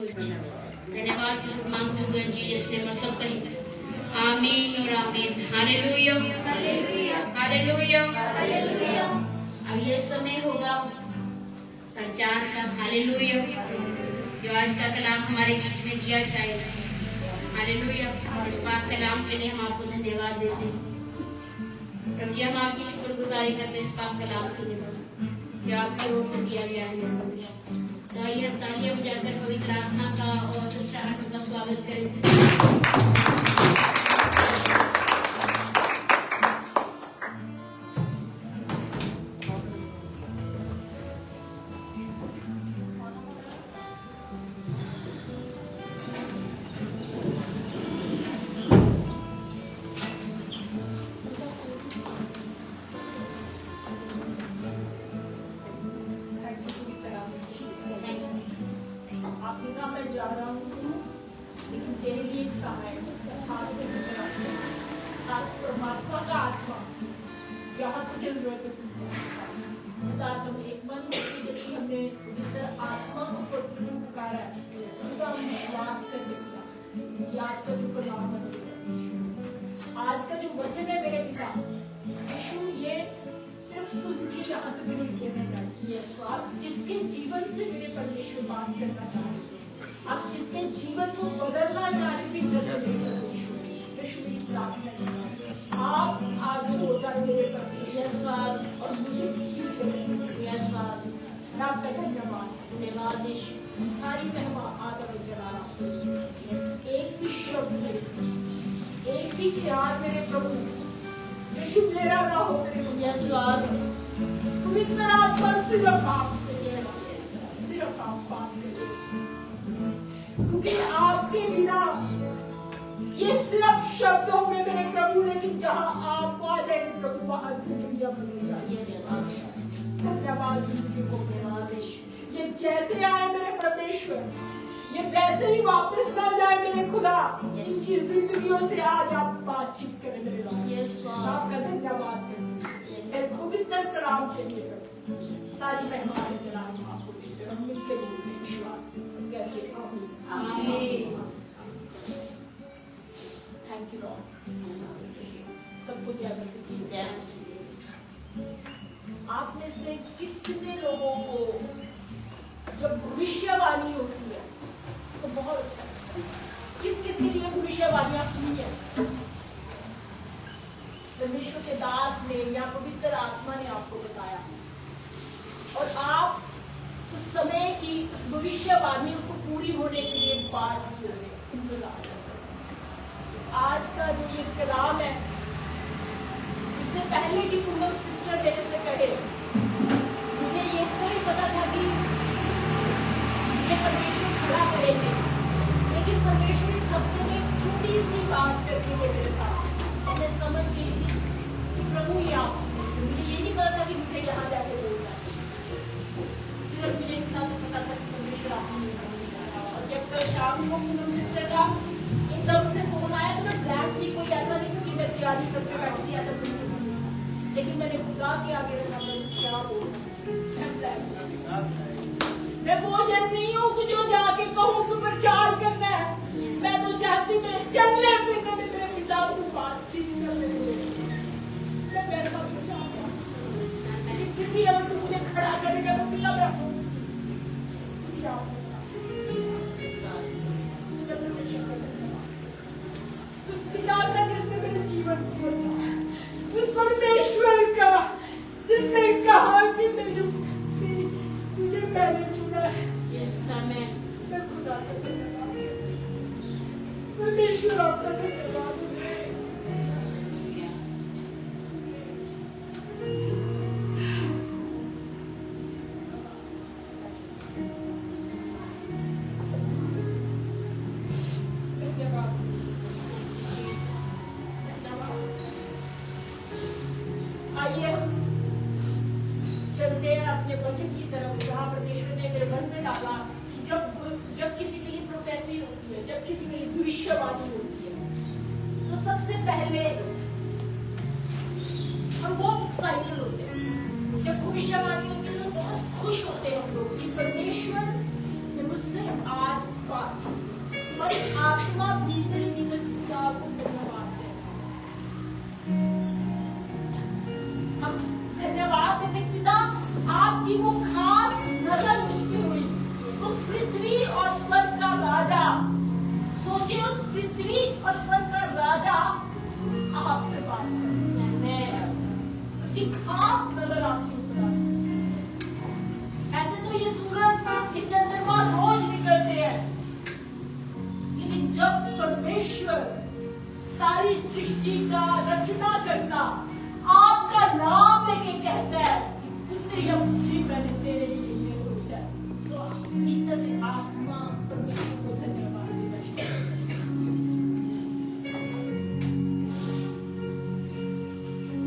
धन्यवाद मांगते हुए जीसस ने हम सब कहेंगे आमीन और आमीन। Hallelujah hallelujah hallelujah hallelujah. अब ये समय होगा संचार का। हालेलुया। जो आज का कलाम हमारे बीच में दिया जाएगा। हालेलुया। इस बात कलाम के लिए हम आपको धन्यवाद देते हैं प्रभु जी। हम आपकी शुक्रगुजारी करते हैं इस बात कलाम के लिए जो आपकी ओर से दिया गया है। तो आइए हम तालियां बजाकर पवित्र आत्मा का और सिस्टर आत्मा का स्वागत करें। आज का जो वचन है मेरे पिता यीशु, ये सिर्फ सुन के यहाँ से दूर लेना चाहिए। आप जिसके जीवन से मेरे परमेश्वर बात करना चाहते, आप जिसके जीवन को बदलना चाहते यीशु की प्रार्थना आप आगे हो जाए मेरे परमेश्वर और मुझे पीछे मैं आपका धन्यवाद यीशु। सारी महिमा आदर चला एक भी शब्द एक भी ख्याल मेरे प्रभु यीशु मेरा ना हो मेरे पवित्र आत्मा सिर्फ आप क्योंकि आपके बिना ये सिर्फ शब्दों में मेरे प्रभु, लेकिन जहाँ आप आ जाएंगे प्रभु वहां की दुनिया बदल जाएगी। धन्यवाद ये जैसे आए मेरे परमेश्वर, ये वैसे ही वापस ना जाए मेरे खुदा। इनकी जिंदगियों से आज आप बातचीत करें मेरे आपका धन्यवाद पवित्र कलाम के लिए सारी मेहमान आपको देते हम मिलकर विश्वास करते आमीन। Thank you Lord. सबको जय। आप में से कितने लोगों को जब भविष्यवाणी होती है तो बहुत अच्छा है? किस किस के लिए भविष्यवाणियां की है? परमेश्वर के दास ने या पवित्र आत्मा ने आपको बताया और आप उस समय की उस भविष्यवाणी को पूरी होने के लिए बाट जो है इंतजार करते। आज का जो ये कलाम है, इससे पहले की पूनम सिस्टर मेरे से कहे, मुझे ये तो ही पता था कि ये परमेश्वर खड़ा करेंगे, लेकिन परमेश्वर इस हफ्ते में एक छोटी सी बात करके मेरे साथ मैं समझ गई थी कि प्रभु ये आप, मुझे ये नहीं पता था कि मुझे यहाँ जाके बोलना है। सिर्फ मुझे इतना तो पता था कि परमेश्वर आप। और जब कल शाम को पूनम सिस्टर का एकदम से फोन आया तो मैं ब्लैंक थी, कोई ऐसा नहीं कि मैं तैयारी करके बैठी थी, ऐसा कुछ नहीं। लेकिन मैंने खुदा के आगे रखा, क्या बोलूं, मैं वो जन नहीं हूँ कि जो जाके कहूँ कि प्रचार करना है। मैं तो चाहती मैं चलने फिरने में मेरे पिता को बातचीत करने मैं वैसा प्रचार, लेकिन फिर भी अगर तू मुझे खड़ा करेगा तो पिता मैं उस पिता का जिसने मेरे जीवन को, उस परमेश्वर का जिसने कहा कि मुझे मैंने चुना है। मैं खुदा का धन्यवाद, परमेश्वर आपका धन्यवाद। आइए हम चलते हैं अपने वचन की तरफ, जहाँ परमेश्वर ने मेरे मन में डाला कि जब किसी के लिए प्रोफेसी होती है, जब किसी के लिए भविष्यवाणी होती है, तो सबसे पहले हम बहुत एक्साइटेड होते हैं। जब भविष्यवाणी होती है तो बहुत खुश होते हैं हम लोग कि परमेश्वर ने मुझसे आज पृथ्वी और स्वर्ग का राजा आपसे बात करता है। उसकी खास नजर आपके ऊपर आती है। ऐसे तो ये सूरज ये चंद्रमा रोज निकलते हैं, लेकिन जब परमेश्वर सारी सृष्टि का रचना करता आपका नाम लेके कहता है कि पुत्र या पुत्री मैंने तेरे लिए ये सोचा है, तो भीतर से आत्मा परमेश्वर को धन्यवाद देना शुरू करती है।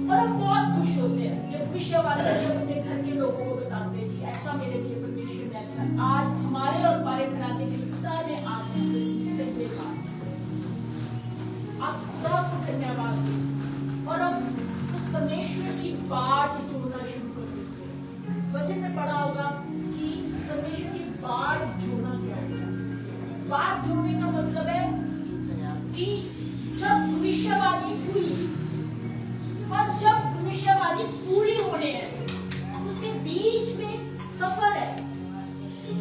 और हम बहुत खुश होते हैं जब भविष्यवाणी जब अपने घर के लोगों को बताते हैं कि ऐसा मेरे लिए परमेश्वर ने ऐसा आज हमारे और हमारे घराने के पिता ने आज हमसे देखा। आप खुदा को धन्यवाद दें और हम उस परमेश्वर की बाट जोड़ना शुरू कर देते हैं। वचन में पढ़ा होगा कि परमेश्वर की बाट जोड़ना क्या है। बाट जोड़ने का मतलब है कि जब भविष्यवाणी हुई और जब भविष्यवाणी पूरी होने है, उसके बीच में सफर है,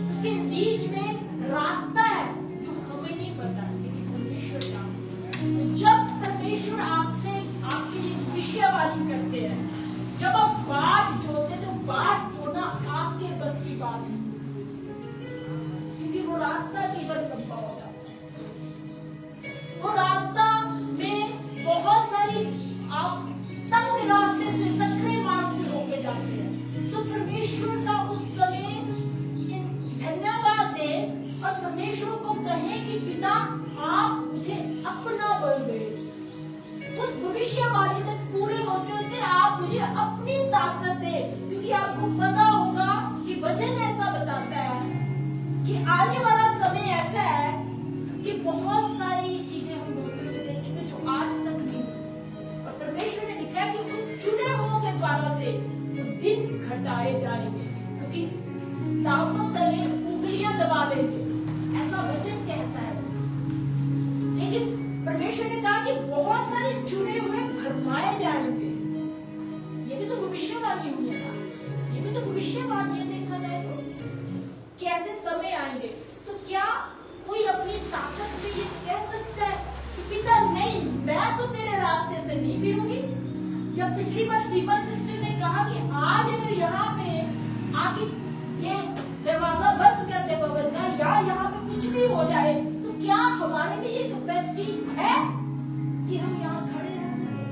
उसके बीच में रास्ता है जो हमें नहीं पता, लेकिन परमेश्वर जानता है। जब परमेश्वर आपसे आपके लिए भविष्यवाणी करते हैं, जब आप बाट जोड़ते तो बाट जोड़ना आपके बस की बात नहीं, क्योंकि वो रास्ता केवल लंबा होगा। वो रास्ता में बहुत सारी आप तंग रास्ते से सकरे मार्ग से होके जाते हैं। सो परमेश्वर का उस समय धन्यवाद दे और परमेश्वर को कहे कि पिता आप मुझे अपना बल दे। उस भविष्यवाणी तक पूरे होते होते आप मुझे अपनी ताकत दे, क्योंकि आपको पता होगा कि वचन ऐसा बताता है कि आने वाला समय ऐसा है कि बहुत सारी चीजें हम होते हुए देख चुके जो आज तक नहीं, और परमेश्वर ने लिखा है कि उन चुने हुओं के द्वारा से वो दिन घटाए जाएंगे, क्योंकि दांतों तले उंगलियां दबा लेंगे, ऐसा वचन कहता है। लेकिन परमेश्वर ने कहा कि बहुत सारे चुने हुए भरमाए जाएंगे। ये भी तो भविष्यवाणी हुई है ना, ये भी तो भविष्यवाणी है। देखा जाए तो कि ऐसे समय आएंगे, तो क्या कोई अपनी ताकत से ये कह सकता है कि पिता नहीं मैं तो तेरे रास्ते से नहीं फिरूंगी। जब पिछली बार सीमा सिस्टर ने कहा कि आज अगर यहाँ पे आके ये दरवाजा बंद कर दे भवन का या यहाँ पे कुछ भी हो जाए, तो क्या हमारे लिए ये कैपेसिटी है कि हम यहाँ खड़े रह सके।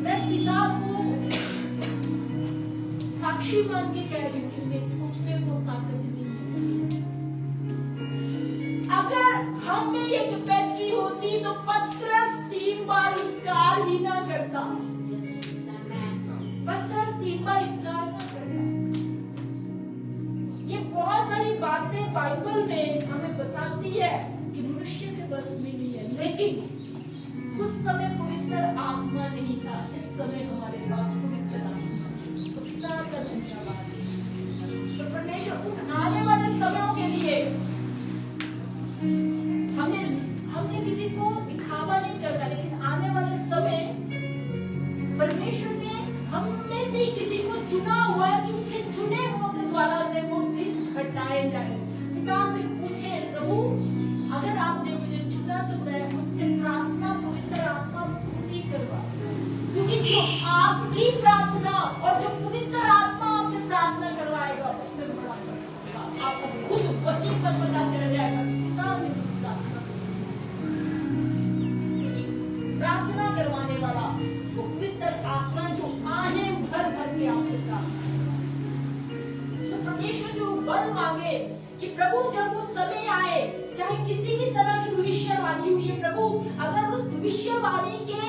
मैं पिता को साक्षी मान के कह रही हूँ कि मुझ में वो ताकत नहीं है। अगर हम में ये कैपेसिटी होती तो पत्रस 3 बार इनकार ही ना करता। पत्रस 3 बार इनकार ना करता। ये बहुत सारी बातें बाइबल में हमें बताती है कि मनुष्य के बस में नहीं है, लेकिन उस समय पवित्र आत्मा नहीं था, इस समय हमारे पास पवित्र आत्मा है। तो पिता का धन्यवाद। तो परमेश्वर उन आने वाले समयों के लिए हमने किसी को दिखावा नहीं करना, लेकिन आने वाले समय परमेश्वर ने हम में से किसी को चुना हुआ है कि उसके चुने हुओं के द्वारा से वो दिन घटाए जाए। पिता से पूछे प्रभु अगर आपने मुझे चुना तो मैं उससे प्रार्थना पवित्र आत्मा पूरी करवा, क्योंकि जो आपकी प्रार्थना और जो पवित्र आत्मा आपसे प्रार्थना करवाएगा उसमें बड़ा फर्क होगा। आपको खुद वहीं पर पता चल जाएगा पिता ने प्रार्थना करवाने वाला वो पवित्र आत्मा जो आने भर भर के आपसे प्रार्थना। परमेश्वर से वो बल मांगे कि प्रभु जब वो समय आए, चाहे किसी भी तरह की भविष्यवाणी हुई है, प्रभु अगर उस भविष्यवाणी के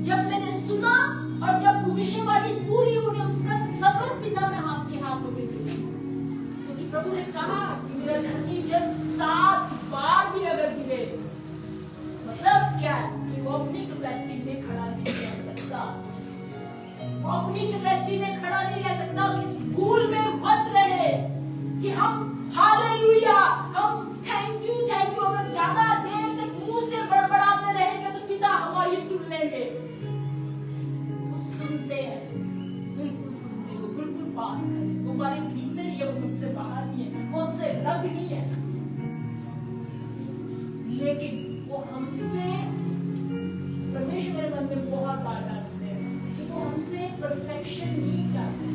जब मैंने सुना और जब भविष्यवाणी पूरी हुई उसका सफल पिता मैं आपके हाथों में दूंगा। क्योंकि प्रभु ने कहा कि मेरा धरती जब 7 बार भी अगर गिरे, मतलब क्या है कि वो अपनी कैपेसिटी में खड़ा नहीं रह सकता। वो अपनी कैपेसिटी में खड़ा नहीं रह सकता। किस भूल में मत रहे कि हम हालेलुया, हम थैंक यू अगर ज्यादा देर तक मुंह से बड़बड़ाते रहेंगे तो पिता हमारी सुन लेंगे। वो सुनते हैं, बिल्कुल सुनते, वो बिल्कुल पास करें, वो हमारे भीतर ही है, वो मुझसे बाहर नहीं है, वो हमसे अलग नहीं है, लेकिन वो हमसे, परमेश्वर मेरे मन में बहुत बार डालते हैं कि वो हमसे परफेक्शन नहीं चाहते,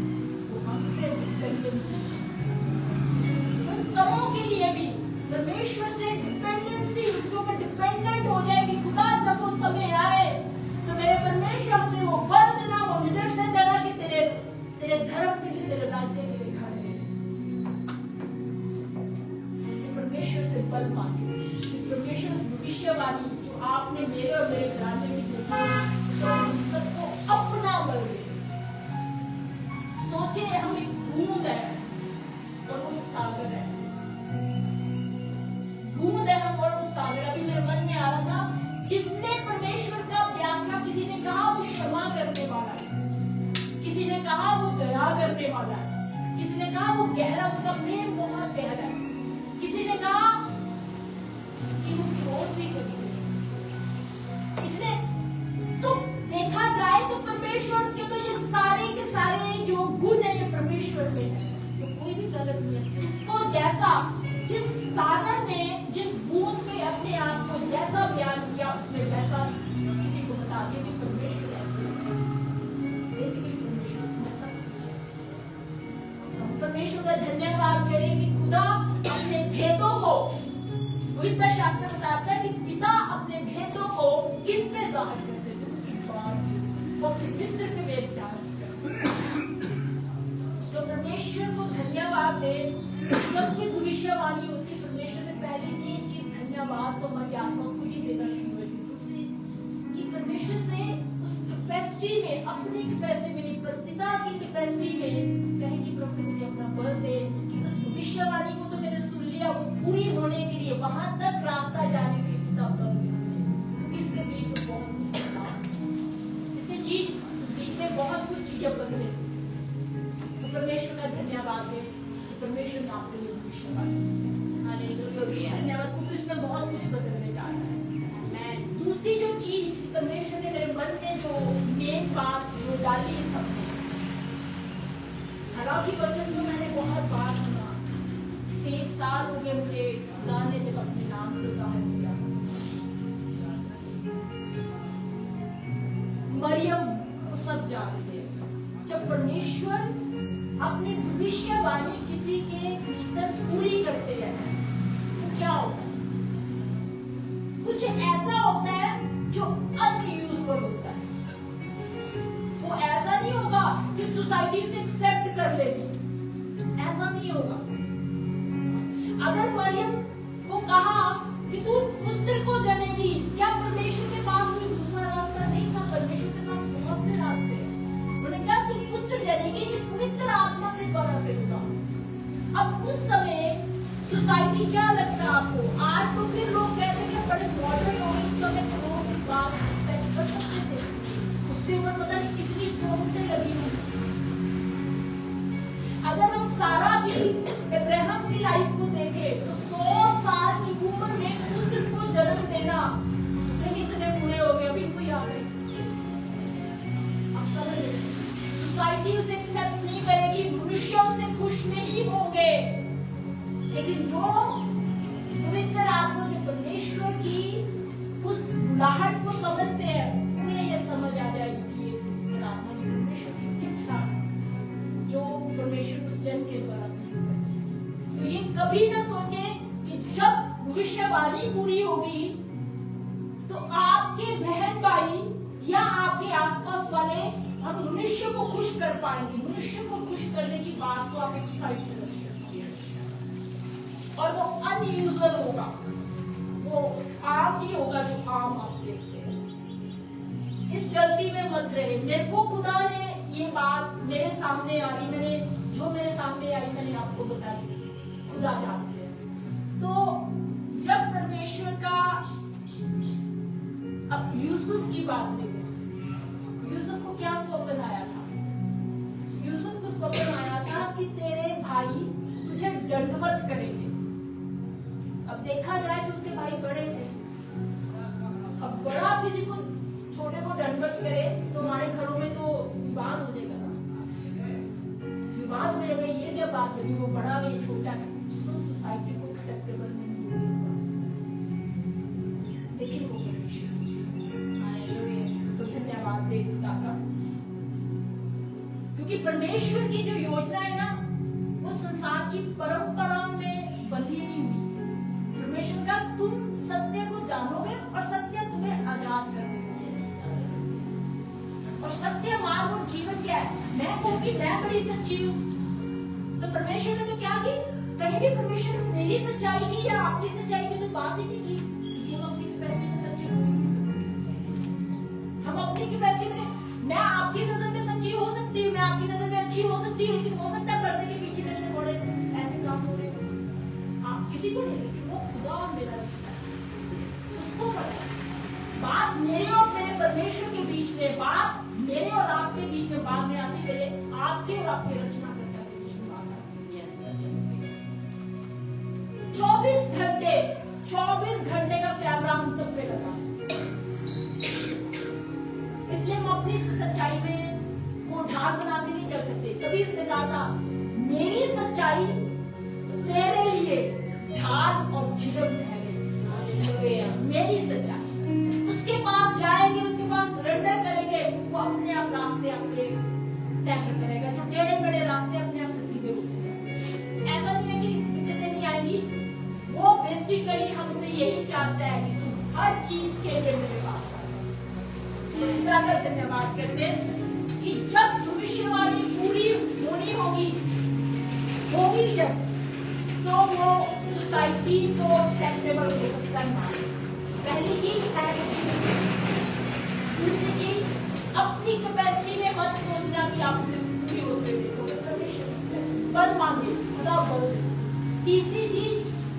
वो हमसे डिपेंडेंसी। उन सबों के लिए भी परमेश्वर से डिपेंडेंसी, उनके ऊपर डिपेंडेंट हो जाएगी। खुदा जब वो समय आए तो मेरे परमेश्वर अपने वो बल देना, वो निडरता देना कि तेरे धर्म के लिए, तेरे राज्य के लिए खड़े। परमेश्वर से बल मांगे, परमेश्वर से भविष्यवाणी जो आपने मेरे और मेरे घराने में की, तो हम सबको अपना बल दे। सोचे हम एक बूंद है और वो सागर है, बूंद है हम और वो सागर। अभी मेरे मन में आ रहा था, जिसने परमेश्वर का व्याख्या, किसी ने कहा वो क्षमा करने वाला है, किसी ने कहा वो दया करने वाला है, किसी ने कहा वो गहरा, उसका प्रेम बहुत गहरा है, किसी ने कहा कि वो क्रोध भी कभी नहीं। इसलिए तो देखा जाए तो परमेश्वर के तो ये सारे के सारे जो गुण है ये परमेश्वर में है, तो कोई भी गलत नहीं है। इसको जैसा, जिस सागर ने, जिस बूंद में अपने आप को जैसा बयान किया, उसमें वैसा किसी को बता दिया कि परमेश्वर ऐसे है। बेसिकली परमेश्वर में सब कुछ है। हम परमेश्वर का धन्यवाद करें कि खुदा अपने भेदों को, पवित्र शास्त्र बताता है कि पिता अपने भेदों को किन पे जाहिर करते हैं, उसकी बात वो पवित्र में वेद जाहिर। सो परमेश्वर को धन्यवाद दे। जब कोई भविष्यवाणी होती है, परमेश्वर से पहली चीज की धन्यवाद तो हमारी आत्मा को ही देना शुरू होती है। दूसरी कि परमेश्वर से उस कैपेसिटी में, अपनी कैपेसिटी में नहीं पर पिता की कैपेसिटी में कहे कि प्रभु मुझे अपना बल दे कि उस भविष्यवाणी को तो मैंने सुन लिया, वो पूरी होने के लिए, वहां तक रास्ता जाने के लिए पिता बल दे। क्योंकि इसके बीच में बहुत कुछ था, इसके बीच में बहुत कुछ चीजें बदले। तो परमेश्वर का धन्यवाद दे, परमेश्वर ने आपके लिए धन्यवाद, क्योंकि इसमें बहुत कुछ बदलने जा रहा है। दूसरी जो चीज परमेश्वर ने मेरे मन में जो मेन बात जो डाली है सबने, हालांकि वचन तो मैंने बहुत बार सुना, 3 साल हो गए मुझे खुदा ने जब अपने नाम को जाहिर किया। मरियम को सब जानते हैं, जब परमेश्वर अपनी भविष्यवाणी किसी के भीतर पूरी करते हैं तो क्या होता है? कुछ ऐसा होता है जो अनयूजुअल होता है। वो ऐसा नहीं होगा कि सोसाइटी से एक्सेप्ट कर लेगी, ऐसा नहीं होगा। अगर मरियम को कहा कि तू पुत्र को जनेगी, क्या परमेश्वर के पास कोई दूसरा रास्ता नहीं था? परमेश्वर के साथ बहुत से रास्ते हैं। उन्होंने कहा तू पुत्र जनेगी जो पवित्र आत्मा के द्वारा से होगा। अब उस समय सोसाइटी क्या लगता है आपको? आज तो फिर लोग कहते हैं कि बड़े मॉडर्न हो गए, उस समय तो लोग इस बात को एक्सेप्ट कर सकते थे। उसके ऊपर पता नहीं कितनी टोकते लगी हुई। अगर हम सारा की अब्राहम की लाइफ को देखें तो 100 साल की उम्र में पुत्र को जन्म देना, कहीं इतने बूढ़े हो गए, अभी इनको याद है। आप समझ रहे? सोसाइटी उसे एक्सेप्ट नहीं करेगी, मनुष्य उससे खुश नहीं होंगे। लेकिन जो पवित्र आत्मा, जो परमेश्वर की उस बुलाहट को समझते हैं, उन्हें यह समझ आ जाएगी कि ये पवित्र आत्मा की परमेश्वर की इच्छा जो परमेश्वर उस जन के द्वारा तो ये कभी ना सोचे कि जब भविष्यवाणी पूरी होगी तो आपके बहन भाई या आपके आसपास वाले हम मनुष्य को खुश कर पाएंगे। मनुष्य को खुश करने की बात को आप एक साइड में रखिए, और वो अनयूजुअल होगा, वो आम नहीं होगा जो आम आप देखते हैं। इस गलती में मत रहे। मेरे को खुदा ने ये बात मेरे सामने आ रही, जो मेरे सामने आई मैंने आपको बताई, खुदा जानते हैं। तो जब परमेश्वर का, अब यूसुफ की बात करें, यूसुफ को क्या स्वप्न आया था? यूसुफ को स्वप्न आया था कि तेरे भाई तुझे दंडवत करेंगे। अब देखा जाए तो उसके भाई बड़े थे। अब बड़ा किसी को छोटे को दंडवत करे तो हमारे घरों में तो विवाद हो जाएगा ना, विवाद हो जाएगा। ये क्या बात है, वो बड़ा है ये छोटा है, सोसाइटी को एक्सेप्टेबल नहीं होगा। लेकिन क्योंकि परमेश्वर की जो योजना है ना, वो संसार की परंपरा में बंधी नहीं हुई। परमेश्वर का तुम सत्य को जानोगे और सत्य तुम्हें आजाद कर देगा। और सत्य मार्ग और जीवन क्या है? मैं कहूँगी मैं बड़ी सच्ची हूँ, तो परमेश्वर ने तो क्या की? कहीं भी परमेश्वर ने मेरी सच्चाई की या आपकी सच्चाई की तो बात ही नहीं की, क्योंकि हम अपनी कैपेसिटी में सच्चे हो नहीं सकते। हम अपनी कैपेसिटी में, मैं आपकी नजर में सच्ची हो सकती हूँ, मैं आपकी नजर में अच्छी हो सकती हूँ, लेकिन हो सकता है पर्दे के पीछे मेरे से बड़े ऐसे काम हो रहे हो। आप किसी को नहीं, लेकिन वो खुदा और मेरा रिश्ता है, उसको पता है। बात मेरे और मेरे परमेश्वर के बीच में, बात मेरे और आपके बीच में बाद में आती, मेरे आपके और आपके रचना करता के बीच में बात आती है। 24 घंटे का कैमरा हम सब पे लगा, इसलिए हम अपनी सच्चाई में वो ढाल बना के नहीं चल सकते। तभी इसने कहा था मेरी सच्चाई तेरे लिए ढाल और झिड़क ठहरे। मेरी सच्चाई, उसके पास जाएंगे, उसके पास सरेंडर करेंगे, वो अपने आप रास्ते आपके तय करेगा। जो टेढ़े मेढ़े रास्ते अपने आप से सीधे होते हैं। ऐसा नहीं है कि दिक्कतें नहीं आएंगी, वो बेसिकली हमसे यही चाहता है कि तुम हर चीज के लिए मेरे पास आओ। धन्यवाद करते हैं कि जब भविष्यवाणी पूरी होनी होगी जब, तो वो सोसाइटी को एक्सेप्टेबल हो सकता है। पहली चीज है। दूसरी चीज, अपनी कैपेसिटी में मत सोचना कि आप उसे पूरी होते देखोगे, बल मांगे खुदा बल। तीसरी चीज,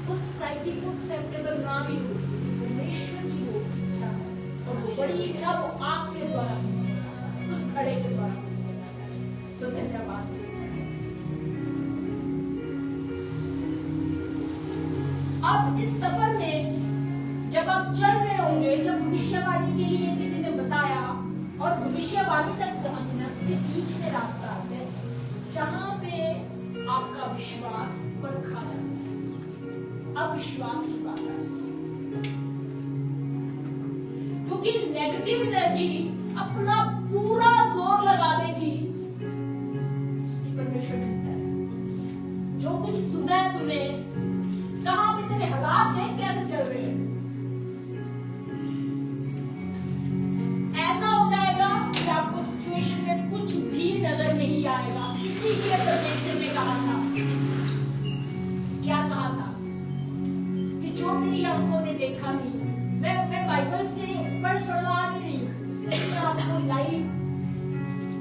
उस सोसाइटी को एक्सेप्टेबल ना भी हो, परमेश्वर की वो इच्छा है, और वो बड़ी इच्छा वो आपके द्वारा, उस खड़े के द्वारा। तो धन्यवाद। अब इस सफर में जब आप चल रहे होंगे, जब भविष्यवाणी के लिए किसी ने बताया और भविष्यवाणी तक पहुंचना, उसके बीच में रास्ता आता है जहां पे आपका विश्वास परखा जाता है। अविश्वास की बात है, क्योंकि नेगेटिव एनर्जी अपना पूरा जोर लगा देगी कि परमेश्वर झूठा है। जो कुछ सुना है तूने, कहां पे तेरे हालात देख कैसे चल रहे हैं, ऐसा हो जाएगा कि आपको सिचुएशन में कुछ भी नजर नहीं आएगा। इसीलिए परमेश्वर ने कहा था, क्या कहा था कि जो तेरी आंखों ने देखा नहीं। मैं बाइबल से पढ़वा नहीं रही हूँ, लेकिन मैं आपको लाइव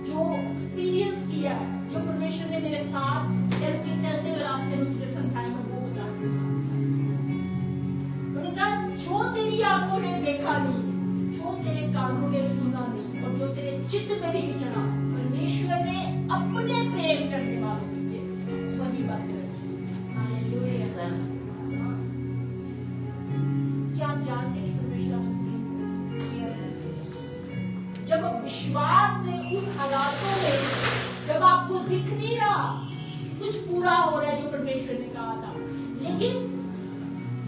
जो एक्सपीरियंस किया है, जो परमेश्वर ने मेरे साथ चलते चलते रास्ते में मुझे समझाया, मैं वो बता रही हूँ। उन्होंने कहा जो तेरी आंखों ने देखा नहीं, जो तेरे कानों ने सुना नहीं, और जो तेरे चित्त में नहीं चढ़ा, परमेश्वर ने अपने प्रेम करने वालों के लिए वही बात रखी। हालेलुया। क्या आप जानते हैं कि परमेश्वर आपसे प्रेम करता है? जब आप विश्वास से उन हालातों में, जब आपको दिख नहीं रहा कुछ पूरा हो रहा है जो परमेश्वर ने कहा था, लेकिन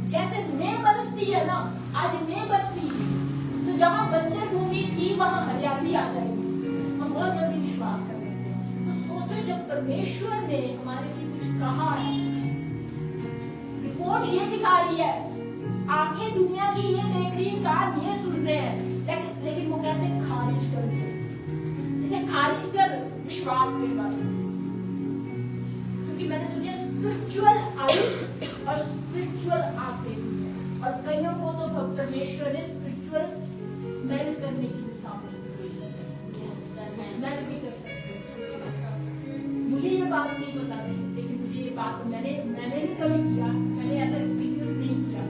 जैसे मे बरसती है ना, आज मे बरसी, तो जहां बंजर भूमि थी वहां हरियाली आ जाएगी। हम बहुत जल्दी विश्वास कर लेते हैं। तो सोचो, जब परमेश्वर ने हमारे लिए कुछ कहा है, रिपोर्ट ये दिखा रही है, आंखें दुनिया की ये देख रही है, कान ये सुन रहे हैं, लेकिन वो कहते हैं खारिज कर दे, इसे खारिज कर, विश्वास के बारे में। क्योंकि मैंने तुझे स्पिरिचुअल आईज और स्पिरिचुअल आंखें दी है, और कईयों को तो परमेश्वर ने स्पिरिचुअल स्मेल करने की सामर्थ्य दी है। स्मेल भी कर सकते हैं। मुझे ये बात नहीं पता थी, लेकिन मुझे ये बात मैंने भी कभी किया, मैंने ऐसा एक्सपीरियंस नहीं किया,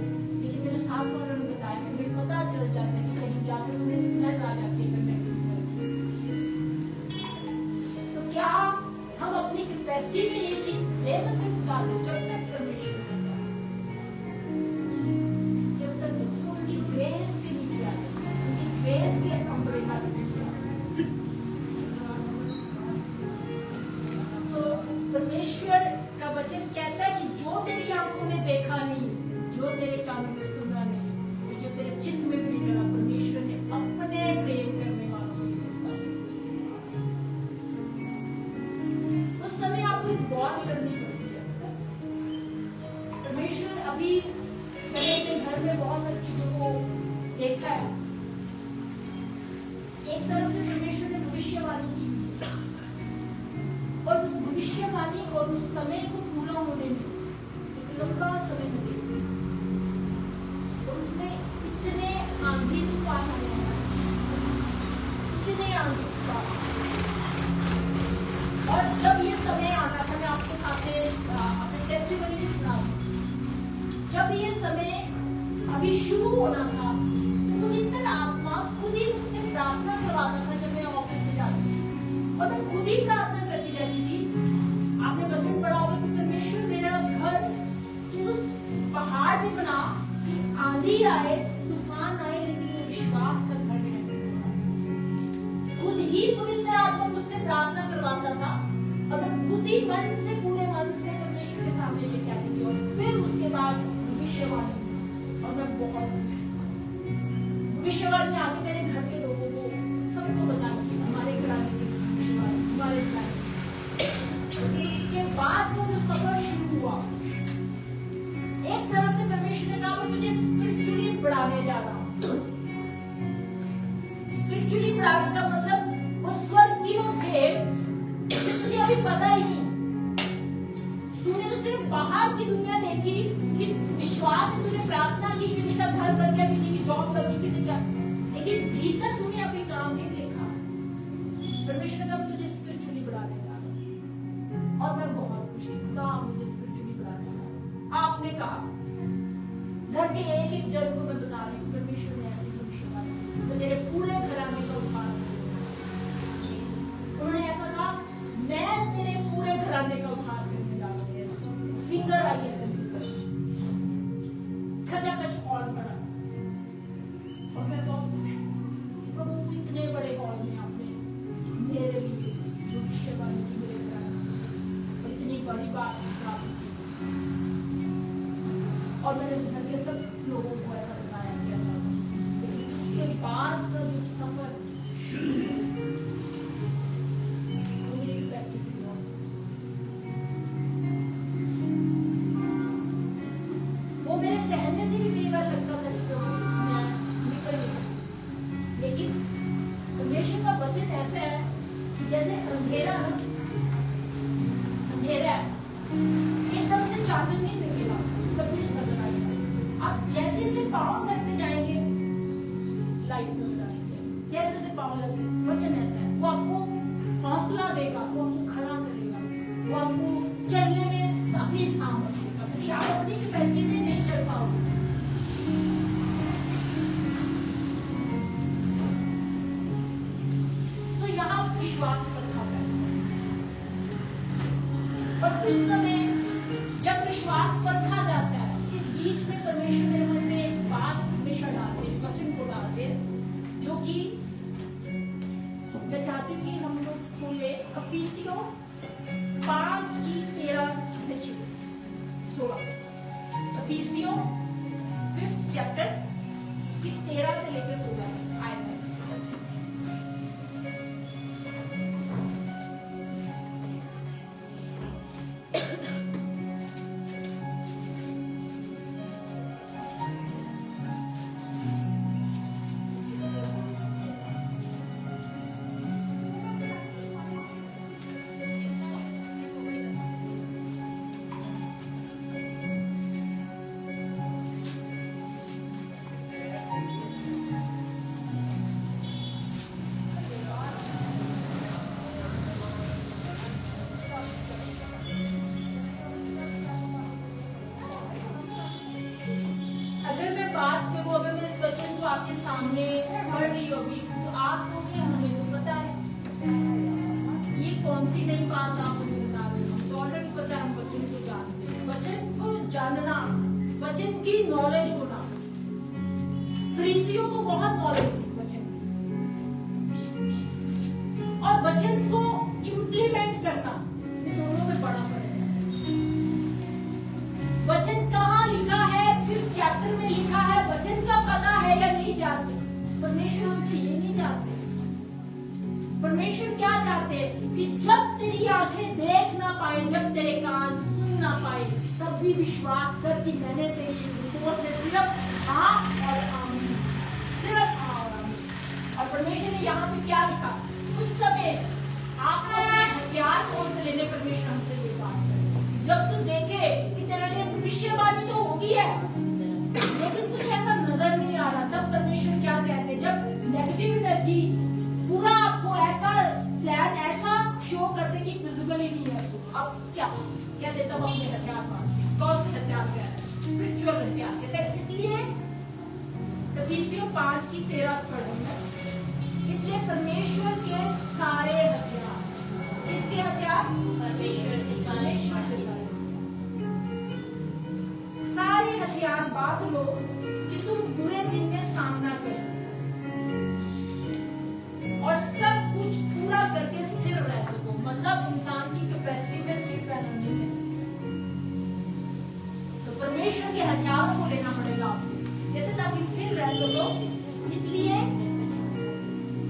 लेकिन मेरे साथ वालों ने बताया, मुझे पता चल जाता है कि कहीं जाकर तुम्हें स्मेल आ जाती है। तो क्या हम अपनी कैपेसिटी में ये चीज ले सकते हैं खुदा से? जब तक परमेश्वर ना चाहे, जब तक उनकी ग्रेस के नीचे आए, उनकी ग्रेस के अम्ब्रेला के नीचे आए। सो परमेश्वर का वचन कहता है कि हमने बहुत सारी चीजों को देखा है। एक तरफ से परमेश्वर ने भविष्यवाणी की और उस भविष्यवाणी और उस समय को पूरा होने में एक लंबा समय लगे और उसमें इतने आंधी तूफान आए हैं, इतने आंधी तूफान। और जब ये समय आना था, मैं आपको सामने अपने टेस्टिमनी भी सुना, जब ये समय अभी शुरू होना था तो पवित्र आत्मा खुद ही मुझसे प्रार्थना करवाता था जब मैं ऑफिस में जाती थी, और मैं खुद ही प्रार्थना करती रहती थी। आपने वचन पढ़ा होगा कि परमेश्वर मेरा घर तू उस पहाड़ पे बना कि आंधी आए तूफान आए लेकिन वो विश्वास का घर है। खुद ही पवित्र आत्मा मुझसे प्रार्थना करवाता था और मैं खुद ही मन से, पूरे मन से परमेश्वर के सामने लेके आती थी। और फिर उसके बाद भविष्यवाणी, और मैं बहुत खुश हूँ। भविष्यवाणी आके मेरे घर के लोगों को सबको बता दी, हमारे घराने की भविष्यवाणी, हमारे घराने। इसके बाद वो जो सफर शुरू हुआ, एक तरफ से परमेश्वर ने कहा मैं तुझे स्पिरिचुअली बढ़ाने जा रहा हूँ। स्पिरिचुअली बढ़ाने का मतलब वो स्वर्ग की वो खेल तुझे अभी पता ही नहीं। तूने तो सिर्फ बाहर की दुनिया देखी कि विश्वास से तूने प्रार्थना की, किसी का घर बन गया, किसी की जॉब लग गई, किसी का, लेकिन भीतर तूने अभी काम नहीं देखा। परमेश्वर का मैं तुझे स्पिरिचुअली बढ़ाने जा रहा हूं और मैं बहुत खुश हूं। खुदा मुझे स्पिरिचुअली बढ़ाने जा रहा है। आपने कहा घर के एक एक जन को मैं बता रही हूँ, परमेश्वर ने ऐसी भविष्यवाणी तो तेरे पूरे घराने का उद्धार किया। उन्होंने ऐसा कहा मैं तेरे पूरे घराने का उद्धार करने जा रहा हूँ। फिंगर आई ऐसे खचाखच और बड़ा, और मैं बहुत खुश हूँ प्रभु इतने बड़े हॉल में आपने मेरे लिए भविष्यवाणी की मेरे घराने और इतनी बड़ी बात प्राप्त की। और मैंने घर के सब लोगों को ऐसा बताया कि ऐसा, लेकिन उसके बाद का जो सफर शुरू हुआ, वो मेरी कैपेसिटी से बहुत, वो मेरे सहने से भी कई बार लगता था कि मैं निकल नहीं सकती। लेकिन परमेश्वर का वचन ऐसा है कि जैसे अंधेरा ना, अंधेरा है, एकदम से चादर नहीं निकलेगा, सब कुछ नजर आएगा। आप जैसे जैसे पाँव करते जाएंगे लाइट नजर आएगी, जैसे जैसे पाँव लगेंगे। वचन ऐसा है, वो आपको हौसला देगा, वो आपको खड़ा करेगा, वो आपको चलने में सभी सामर्थ्य देगा, क्योंकि आप अपनी कैपेसिटी में नहीं चल पाओगे। तो यहाँ विश्वास रखा जाए, और उस समय जब विश्वास परखा जाता है, इस बीच में परमेश्वर मेरे मन में एक बात हमेशा डालते, वचन को डालते, जो कि मैं चाहती हूँ कि हम लोग खोले इफिसियों 5:13-16। इफिसियों 5th चैप्टर 13 से लेकर 16 आयत है। आपके सामने पढ़ रही होगी तो आपको क्या, हमें तो पता है ये कौन सी नई बात आप मुझे बता रहे हो। तो ऑलरेडी पता है, हम वचन को जानते हैं। वचन को जानना, वचन की नॉलेज होना, फरीसियों को बहुत नॉलेज थी वचन, और वचन को इम्प्लीमेंट करना, ये दोनों में बड़ा फर्क है। वचन कहाँ लिखा है, किस चैप्टर में लिखा है, वचन का पता है या नहीं जानते। परमेश्वर हमसे ये नहीं जानते। परमेश्वर क्या चाहते हैं कि जब तेरी आंखें देख ना पाए, जब तेरे कान सुन ना पाए, तब भी विश्वास कर कि मैंने तेरी बोलते सिर्फ हाँ और आमीन, सिर्फ हाँ और आमीन। और परमेश्वर ने यहाँ पे क्या लिखा, उस समय आपको हथियार कौन से लेने, परमेश्वर हमसे ये बात करे। जब तू देखे कि तेरे लिए भविष्यवाणी तो होगी है लेकिन कुछ ऐसा नजर नहीं आ रहा, तब परमेश्वर क्या कहते हैं, जब नेगेटिव एनर्जी पूरा आपको ऐसा प्लान ऐसा शो करते कि फिजिकल ही नहीं है, अब क्या देता हूँ अपने हथियार मार, कौन से हथियार कह रहे हैं, स्पिरिचुअल हथियार कहते हैं। इसलिए इफिसियों 5:13 पढ़ूं मैं, इसलिए परमेश्वर के सारे हथियार, किसके हथियार, परमेश्वर के सारे सारे हथियार बांध लो कि तुम बुरे दिन में सामना कर सको और सब कुछ पूरा करके स्थिर रह सको। मतलब इंसान की कैपेसिटी में स्थिर रहना नहीं है, तो परमेश्वर के हथियारों को लेना पड़ेगा आपको, कहते ताकि स्थिर रह सको। इसलिए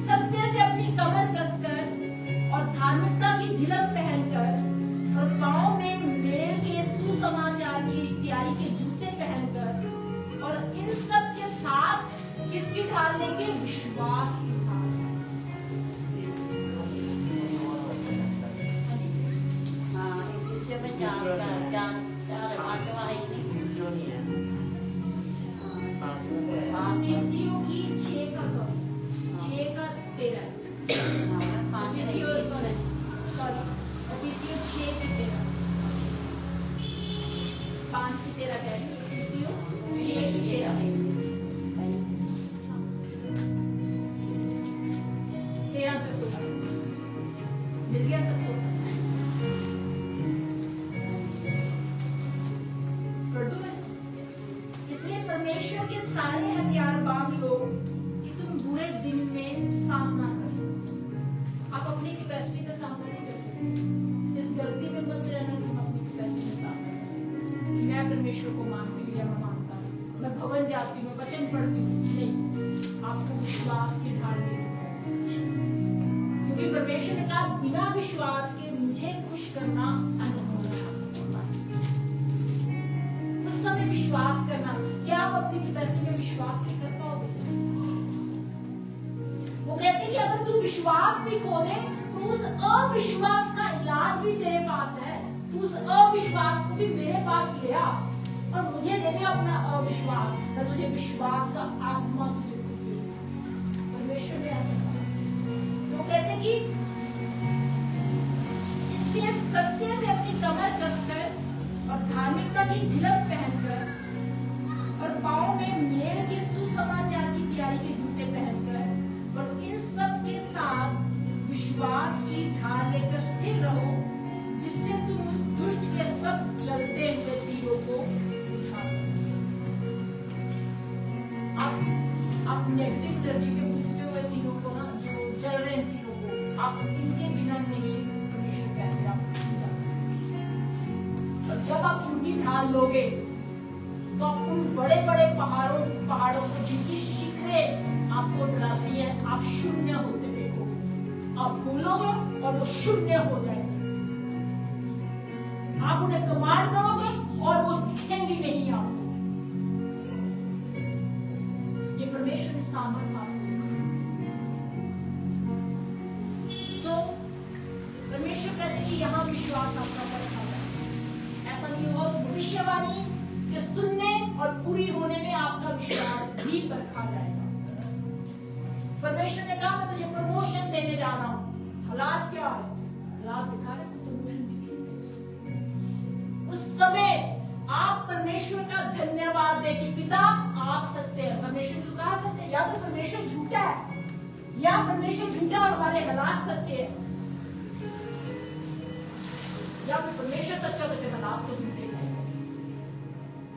सत्य से अपनी कमर कसकर और धार्मिकता की झिलक पहनकर और पांव में मेल के सुसमाचार की तैयारी के जूते पहनकर और इन सब के साथ किसकी ढाल लेंगे, विश्वास की ढाल। हाँ, इफिसियों में 4:5 है ही नहीं। इफिसियों की 6:13 इफिसियों 6:13 5:13 कह रही हूँ, इफिसियों 6:13 13 से 16 मिल गया सबको, पढ़ दूं मैं? इसलिए परमेश्वर के सारे हथियार बांध लो कि तुम बुरे दिन में सामना कर सको। आप अपनी कैपेसिटी का सामना नहीं कर सकते, इस गलती में मत रहना तुम अपनी कैपेसिटी का सामना करो। मैं परमेश्वर को मानती हूँ या मैं मानता हूँ, मैं भवन जाती हूँ, वचन पढ़ती हूँ, नहीं, आपको विश्वास की ढाल लेनी है, क्योंकि परमेश्वर ने कहा बिना विश्वास के मुझे खुश करना अनहोना है। उस समय विश्वास करना, क्या आप अपनी कैपेसिटी में विश्वास नहीं कर पाओगे? वो कहते हैं कि अगर तू विश्वास भी खो दे तो उस अविश्वास का इलाज भी तेरे पास है, तू उस अविश्वास को भी मेरे पास ले आ और मुझे दे दे अपना अविश्वास, मैं तुझे विश्वास का आत्मा तुझे दूंगा। परमेश्वर ने ऐसा कहा, तो कहते हैं कि इसलिए सत्य से अपनी कमर कसकर और धार्मिकता की झिलक पहनकर और पांव में मेल के सुसमाचार की तैयारी के जूते पहनकर और इन सब के साथ विश्वास की ढाल लेकर स्थिर रहो, जिससे तुम उस दुष्ट के सब जलते हुए तीरों को उठा सको। आप नेगेटिव एनर्जी के बुझते हुए तीरों को ना, जो जल रहे हैं तीरों को, आप इनके बिना नहीं, परमेश्वर कहते हैं, आप नहीं जा सकते। और जब आप इनकी ढाल लोगे तो आप उन बड़े बड़े पहाड़ों को जिनकी शिखरें आपको डराती है, आप शून्य होते देखोगे। आप बोलोगे और वो शून्य हो जाएंगे, आप उन्हें कमांड करोगे और वो दिखेंगे नहीं आपको। ये परमेश्वर ने सामर्थ आपको। तो परमेश्वर कहते हैं कि यहाँ विश्वास आपका परखा जाए। ऐसा नहीं होगा, उस भविष्यवाणी के सुनने और पूरी होने में आपका विश्वास भी परखा जाएगा। परमेश्वर ने कहा मैं तुझे प्रमोशन देने जा रहा हूँ। हालात क्या है? हालात दिखा रहे हैं, प्रमोशन दिखेंगे। उस समय आप परमेश्वर का धन्यवाद दे कि पिता आप सत्य है। परमेश्वर को कहा सत्य है, या तो परमेश्वर झूठा है या परमेश्वर झूठा और हमारे हालात सच्चे हैं, या फिर परमेश्वर सच्चा तो फिर हालात को झूठे हैं।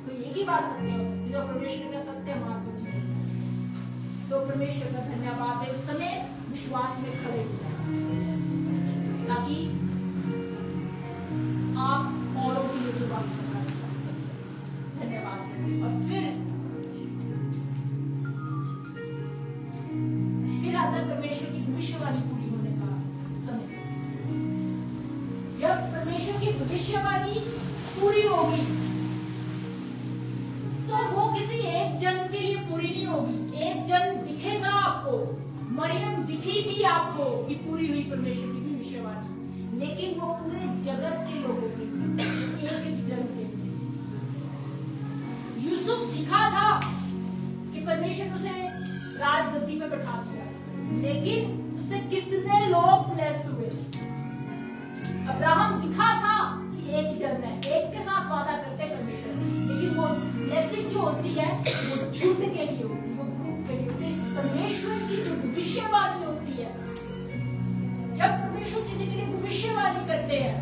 तो एक ही बात सत्य हो सकती है, जो परमेश्वर का सत्य मार्ग को झूठे। तो परमेश्वर का धन्यवाद है, उस समय विश्वास में खड़े हो जाए ताकि आप औरों की ये बात कर सकते। धन्यवाद। और फिर आता है परमेश्वर की भविष्यवाणी पूरी होने का समय। जब परमेश्वर की भविष्यवाणी पूरी होगी तो वो दिखी थी आपको कि पूरी हुई परमेश्वर की भविष्यवाणी, लेकिन वो पूरे जगत के लोगों के लिए, एक जन के लिए। यूसुफ दिखा था कि परमेश्वर उसे राजगद्दी में बैठा दिया, लेकिन उससे कितने लोग ब्लेस हुए। अब्राहम दिखा था कि एक जन है, एक के साथ वादा करते परमेश्वर, लेकिन वो ब्लेसिंग जो होती है वो झुंड के लिए होती है, वो ग्रुप के लिए होती है। परमेश्वर की जो भविष्यवाणी होती है, जब परमेश्वर किसी के लिए भविष्यवाणी करते हैं,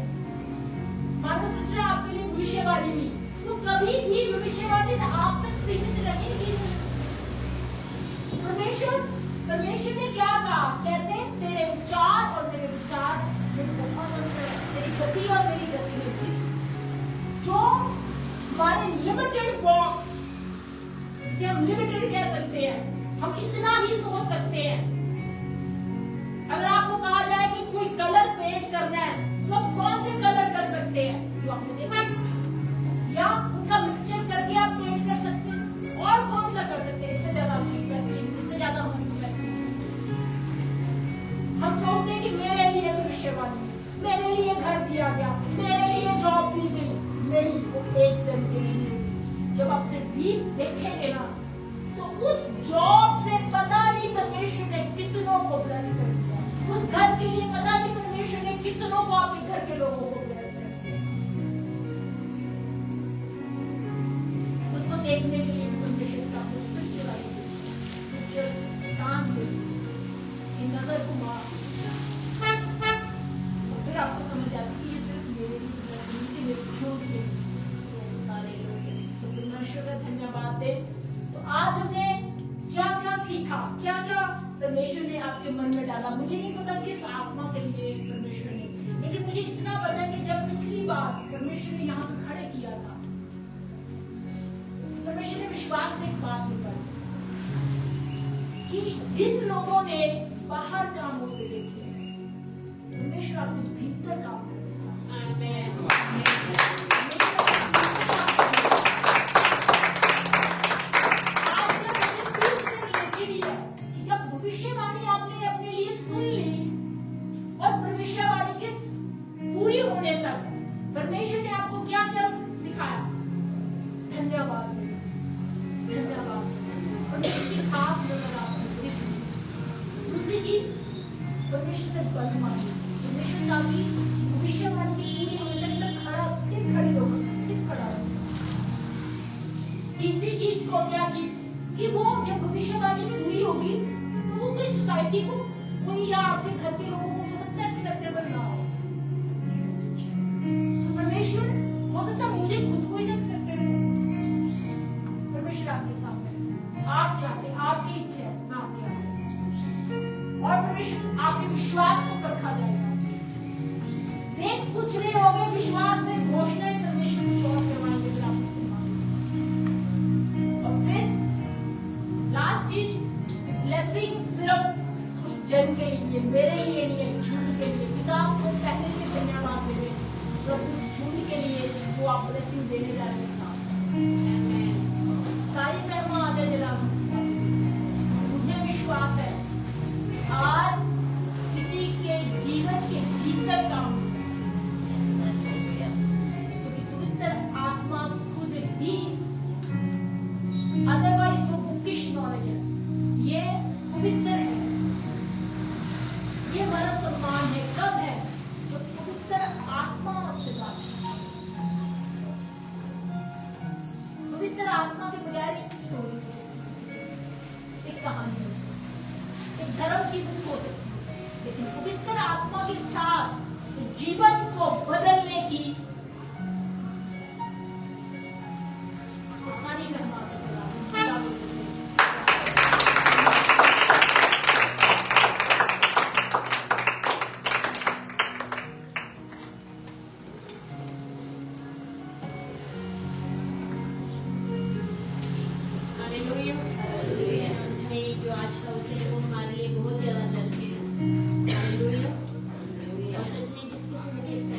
मानो सिस्टर आपके लिए भविष्यवाणी हुई, तो कभी भी भविष्यवाणी आप तक सीमित रहेगी नहीं। परमेश्वर ने क्या कहा? कहते तेरे विचार और मेरे विचार बहुत अंतर है, तेरी गति और मेरी गति में। जो हमारे लिमिटेड बॉक्स, जिसे हम लिमिटेड कह सकते हैं, हम इतना ही सोच सकते हैं। अगर आपको कहा जाए कि कोई कलर पेंट करना है, तो आप कौन से कलर कर सकते हैं जो आपको देखा, या उनका मिक्सचर करके आप पेंट कर सकते हैं, और कौन सा कर सकते हैं? इससे ज्यादा इससे ज्यादा हम सोचते हैं कि मेरे लिए भविष्यवाणी, मेरे लिए घर दिया गया, मेरे लिए जॉब दी गई। नहीं, वो एक जन के लिए। जब आप उसे डीप देखेंगे ना, तो उस जॉब से पता नहीं परमेश्वर ने कितनों को ब्लेस कर दिया, उस घर के लिए पता नहीं परमेश्वर ने कितनों को आपके घर के लोगों को ब्लेस कर दिया। उसको देखने के लिए परमेश्वर का काम दे, नजर को मार, और फिर आपको समझ आती है ये सिर्फ मेरे लिए छोड़ के सारे लोग। तो परमेश्वर का धन्यवाद दे। तो आज हमने क्या क्या सीखा, क्या क्या परमेश्वर ने आपके मन में डाला। मुझे नहीं पता किस आत्मा के लिए परमेश्वर ने, लेकिन मुझे इतना पता है कि जब पिछली बार परमेश्वर ने यहाँ पे खड़े किया था, परमेश्वर ने विश्वास से एक बात निकाली कि जिन लोगों ने बाहर काम होते देखे, परमेश्वर आपके भीतर काम करेगा। कि जब भविष्यवाणी आपने अपने लिए सुन ली और भविष्यवाणी के पूरी होने तक परमेश्वर ने आपको क्या क्या सिखाया, धन्यवाद धन्यवाद। और इसकी खास नजर आपने दूसरी चीज, परमेश्वर से बल मांगी, परमेश्वर ताकि भविष्यवाणी की पूरी होने तक खड़ा, फिर खड़ी हो, फिर खड़ा हो। तीसरी चीज को क्या चीज कि वो जब भविष्यवाणी पूरी होगी तो वो कोई सोसाइटी को, कोई या आपके घर के लोगों को हो सकता है एक्सेप्टेबल ना हो। तो परमेश्वर हो सकता है मुझे खुद को ही एक्सेप्टेबल, परमेश्वर आपके सामने, आप चाहते, आपकी इच्छा है, मैं आपके और परमेश्वर आपके विश्वास को परखा जाएगा। देख कुछ नहीं होगा, विश्वास से घोषणा परमेश्वर कुछ और करवाएंगे। और फिर लास्ट चीज, ब्लेसिंग सिर्फ उस जन के लिए, मेरे लिए नहीं है, झूठ के लिए। पिता को पहले से धन्यवाद देंगे तो उस झूठ के लिए वो आप ब्लेसिंग देने जा रहे हैं। सारी महिमा आगे जरा, मुझे विश्वास है आज किसी के जीवन के भीतर काम, क्योंकि पवित्र आत्मा खुद ही, अदरवाइज वो बुकिश नॉलेज है, ये पवित्र है, ये हमारा सम्मान है। कब है? जब पवित्र आत्मा आपसे बात करती है। पवित्र आत्मा के बगैर एक स्टोरी, एक कहानी, एक धर्म की बुक हो सकती है, लेकिन पवित्र आत्मा के साथ जीवन को बदलने की सारी महिमा जो आज का उठे वो हमारे लिए बहुत ज्यादा जरूरी है। हालेलुया। और सच में जिसके से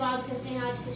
धन्यवाद करते हैं आज के